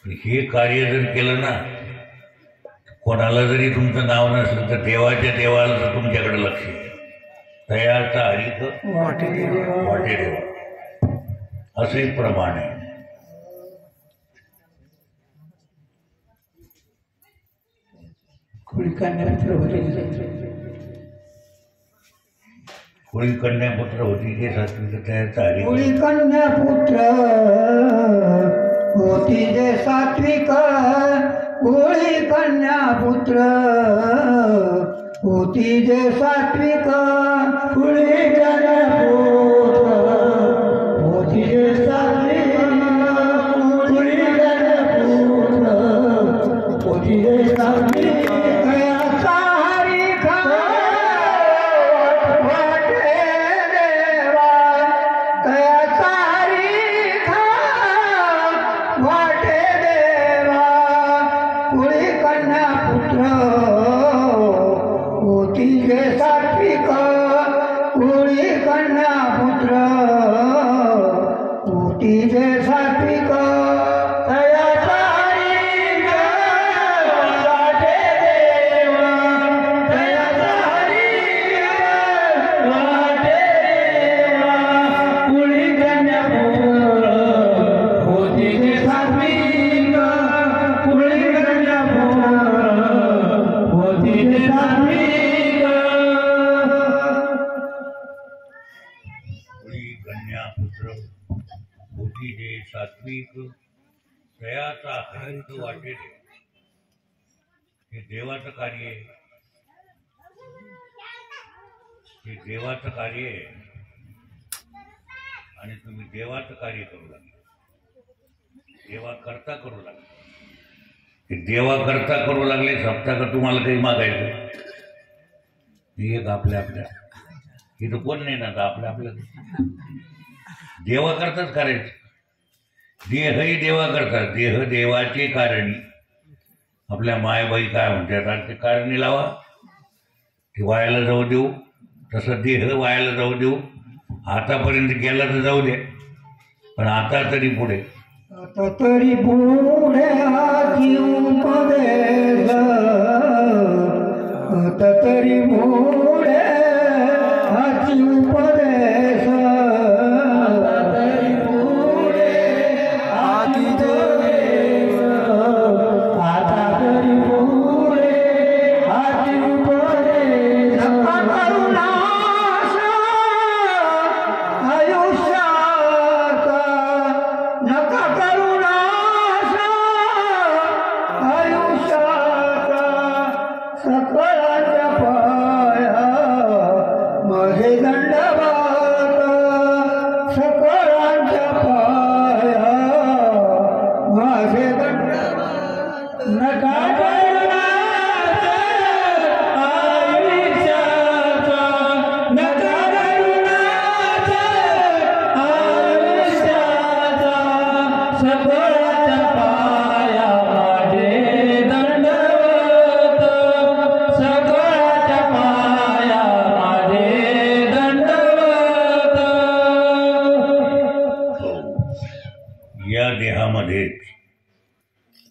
हे कार्य जर केलं ना, कोणाला जरी तुमचं नाव नसलं तर देवाच्या देवाला तर तुमच्याकडे लक्ष येईल. तयाचा हरित वाटे देवा असे प्रमाण आहे. कोळी कन्यापुत्र होती ते सात्विक तयाचा हरी. कोळी कन्यापुत्र होती जे सात्विक, कोळी कन्यापुत्र होती जे सात्विक, कोळी कन्यापुत्र होती जे सात्विक, कोळी कन्यापुत्र होती जे सात्विक. तयाचा हरित वाटे हे देवाचं कार्य आहे. हे देवाचं कार्य आहे आणि तुम्ही देवाचं कार्य करू लागले. देवा करता करू लागले. हे देवा करता करू लागले. सप्ताह का तुम्हाला काही मागायचं एक आपल्या इथं कोण नाही ना, आपल्या देवा करताच करायचं. देहही देवा करतात. देह देवाचे कारणी. आपल्या मायबाई काय म्हणतात, ते कारणी लावा, ते वायाला जाऊ देऊ. तसं देह वायाला जाऊ देऊ. आतापर्यंत गेला तर जाऊ दे, पण आता तरी पुढे हाती उपदेश, आता तरी पुढे हाती उपदेश,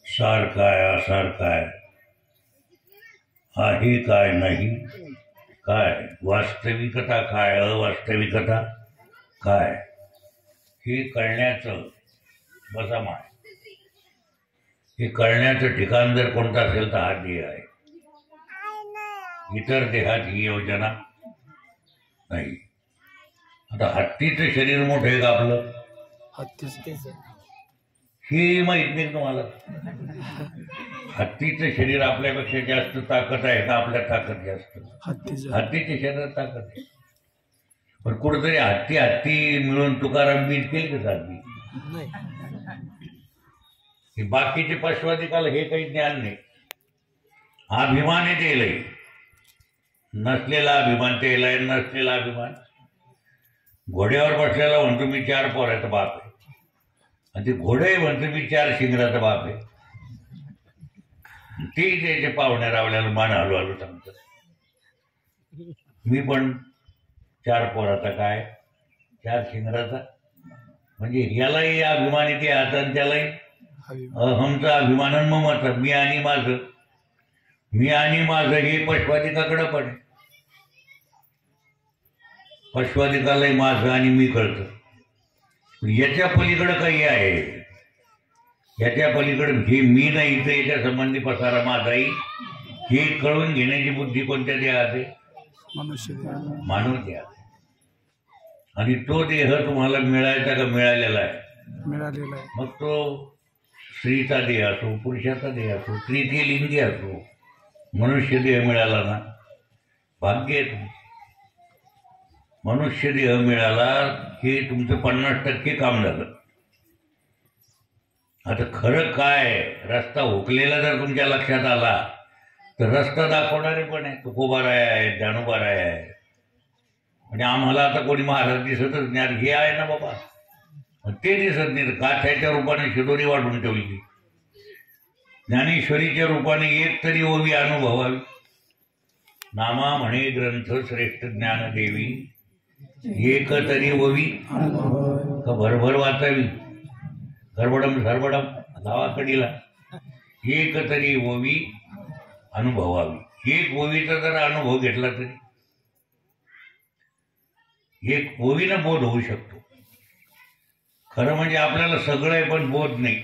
सार काय असार काय आहे काय नाही काय, वास्तविकता काय अवास्तविकता काय, हे कळण्याचं बसाम आहे. हे कळण्याचं ठिकाण जर कोणतं असेल तर हा देह आहे. इतर देहात ही योजना नाही. आता हत्तीचं शरीर मोठं आहे का आपलं? हे माहित नाही तुम्हाला. हत्तीचं शरीर आपल्यापेक्षा जास्त ताकद आहे का आपल्या ताकद जास्त? हत्तीच्या शरीरात ताकद आहे. पण कुठेतरी हत्ती हत्ती मिळून तुकाराम बीज केली का साधी? बाकीचे पशुधिकाला हे काही ज्ञान नाही. अभिमान आहे तेलही. नसलेला अभिमान तेल आहे. नसलेला अभिमान घोड्यावर बसलेला म्हणतो मी 4 पोराचा बाप आहे, आणि ते घोडे म्हणतो मी 4 शिंगराचा बाप आहे. ते त्याचे पाहुण्या रावल्याला मान हलू सांगतात. मी पण 4 पोराचा काय 4 शिंगराचा, म्हणजे यालाही अभिमान येते आता आणि त्यालाही अहमचा अभिमान आणि ममता, मी आणि माझं हे पशुआधिकाकडं पण आहे. पशुआधिकालाही माझं आणि मी कळतं. याच्या पलीकडं काही आहे, याच्या पलीकडं हे मी नाही तर याच्या संबंधी पसारा माझाही, हे कळून घेण्याची बुद्धी कोणत्या देहात आहे? मानव देहात. आणि तो देह तुम्हाला मिळायचा का मिळालेला आहे? मिळालेला आहे. मग तो स्त्रीचा देह असो, पुरुषाचा देह असो, तृतीय लिंगी असो, मनुष्य देह मिळाला ना, भाग्य आहे तुमचं. मनुष्य देह मिळाला हे तुमचं 50% काम झालं. आता खरं काय, रस्ता हुकलेला जर तुमच्या लक्षात आला तर रस्ता दाखवणारे पण आहे, तुकोबाराय आहे, ज्ञानोबाराय आहे. आणि आम्हाला आता कोणी महाराज दिसतच नाही, हे आहे ना बाबा, ते दिसत नाही. काथ्याच्या रूपाने शिदोरी वाढून ठेवली, ज्ञानेश्वरीच्या रूपाने एक तरी ओवी अनुभवावी. नामा म्हणे ग्रंथ श्रेष्ठ ज्ञानदेवी, एक तरी ओवी का भरभर वाचावी, घरबडम झरबडम गावाकडीला, एक तरी ओवी अनुभवावी. एक ओवीचा जर अनुभव घेतला तरी एक ओवीनं बोध होऊ शकतो. खरं म्हणजे आपल्याला सगळं आहे पण बोध नाही,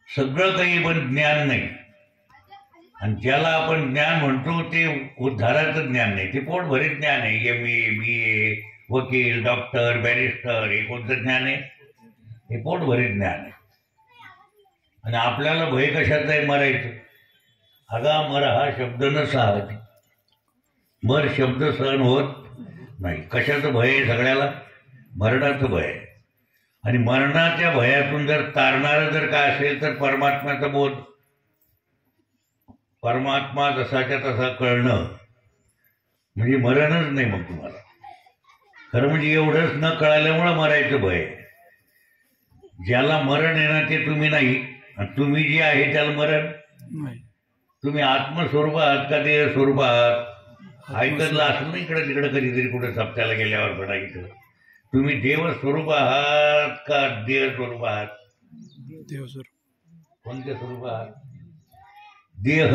सगळं काही पण ज्ञान नाही. आणि ज्याला आपण ज्ञान म्हणतो ते उद्धाराचं ज्ञान नाही, ते पोटभरीत ज्ञान आहे. MA BA वकील डॉक्टर बॅरिस्टर हे कोणतं ज्ञान आहे? हे पोटभरीत ज्ञान आहे. आणि आपल्याला भय कशाचं आहे? मरायचं. अगा मर हा शब्द न साहत, मर शब्द सहन होत नाही. कशाचं भय आहे सगळ्याला? मरणाचं भय आहे. आणि मरणाच्या भयातून जर तारणारं जर काय असेल तर परमात्म्याचा बोध, परमात्मा जसाच्या तसा कळणं, म्हणजे मरणच नाही मग तुम्हाला. खरं म्हणजे एवढंच न कळाल्यामुळं मरायचं भय. ज्याला मरण आहे ना ते तुम्ही नाही, आणि तुम्ही जे आहे त्याला मरण नाही. तुम्ही आत्मस्वरूप आहात का देह स्वरूप आहात? ऐकतलं असं नाही इकडं तिकडं कधीतरी कुठं सप्त्याला गेल्यावर म्हणा इकडं. तुम्ही देव स्वरूप आहात का देह स्वरूप आहात? देव स्वरूप. कोणत्या स्वरूप आहात? देह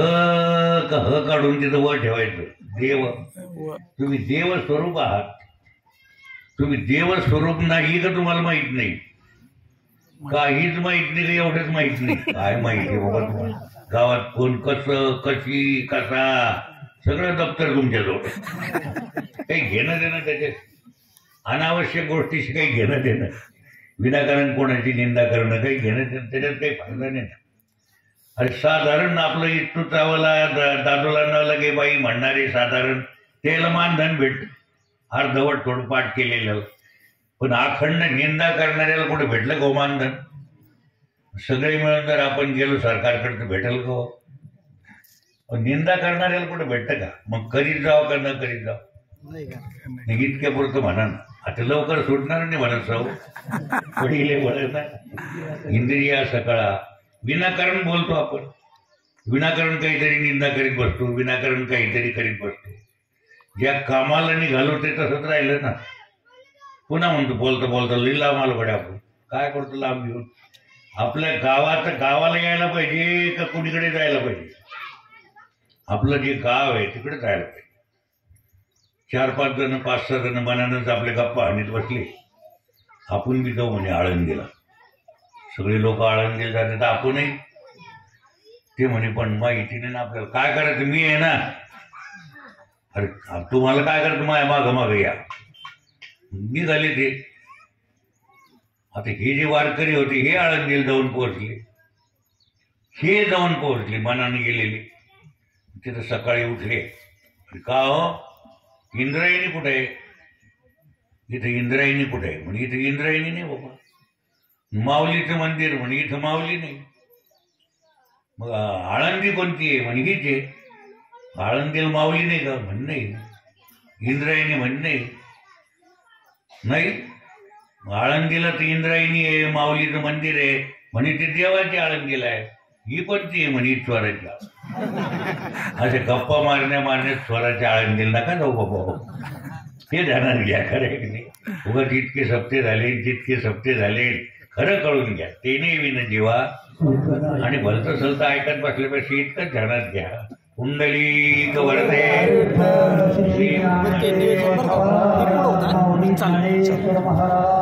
का ह काढून तिथं वर ठेवायचं देव. तुम्ही देव स्वरूप आहात. तुम्ही देव स्वरूप नाही का तुम्हाला माहित नाही? काहीच माहित नाही का? एवढंच माहित नाही. काय माहिती बाबा तुम्हाला? गावात कोण कसं कशी कसा सगळं दप्तर तुमच्याजवळ. काही घेणं देणं त्याचे अनावश्यक गोष्टीशी काही घेणं देणं, विनाकारण कोणाची निंदा करणं काही घेणं देणं, त्याच्यात काही फायदा नाही. अरे साधारण आपलं इतू चावला दादोला लगे बाई म्हणणारे साधारण त्याला मानधन भेटत, अर्धवट थोडं पाठ केलेलं. पण अखंड निंदा करणाऱ्याला कुठे भेटलं गो मानधन? सगळे मिळून जर आपण गेलो सरकारकडे तर भेटेल का? निंदा करणाऱ्याला कुठे भेटतं का? मग करीत जावं का न करीत जावं? इतक्या पुरतं म्हणा ना. आता लवकर सुटणार नाही म्हणत सौ पहिले म्हणत इंद्रिया सकाळा. विनाकारण बोलतो आपण, विनाकारण काहीतरी निंदा करीत बसतो, विनाकारण काहीतरी करीत बसतो. ज्या कामाला निघालो ते तसंच राहिलं ना. पुन्हा म्हणतो बोलता बोलता लिहिला आम्हाला पडे. आपण काय करतो लांब घेऊन? आपल्या गावाला यायला पाहिजे का कुणीकडे जायला पाहिजे? आपलं जे गाव आहे तिकडे जायला पाहिजे. 4-5 जण 5-6 जण मनानंच आपल्या गप्पा हाणीत बसले, आपण बी जाऊ म्हणे आळंदीला. सगळे लोक आळंदीला जाते तर आपणही. ते म्हणे पण माहिती ना आपल्याला काय करायचं. मी आहे ना. अरे तुम्हाला काय करायचं? माझ्या मागं या. निघाले ते. आता हे जे वारकरी होते हे आळंदीला जाऊन पोहोचले, हे जाऊन पोहोचले मनाने गेलेले. तिथं सकाळी उठले, का हो इंद्रायणी कुठे आहे? इथं इंद्रायणी कुठे आहे? म्हणजे इथं इंद्रायणी नाही बाबा. माऊलीचं मंदिर म्हणे इथं माऊली नाही. मग आळंदी कोणती आहे? म्हणे हीच आहे. आळंदीला माऊली नाही का? म्हण नाही. इंद्रायणी म्हण नाही. आळंदीला तर इंद्रायणी आहे, माऊलीचं मंदिर आहे म्हणे ते देवाची आळंदीला आहे. ही कोणती आहे? म्हणे स्वराच्या. असे गप्पा मारण्यात स्वराच्या आळंदीला नका जाऊ बाबा. हे ध्यानात घ्या. खरं आहे की नाही? उगाच इतके सप्ते झाले, जितके सप्ते झाले खरं कळून घ्या तेने विन जीवा आणि भलतं सलतं ऐकत बसल्यापेक्षा इतकंच ध्यानात घ्या. कुंडली वरदे श्री महाराज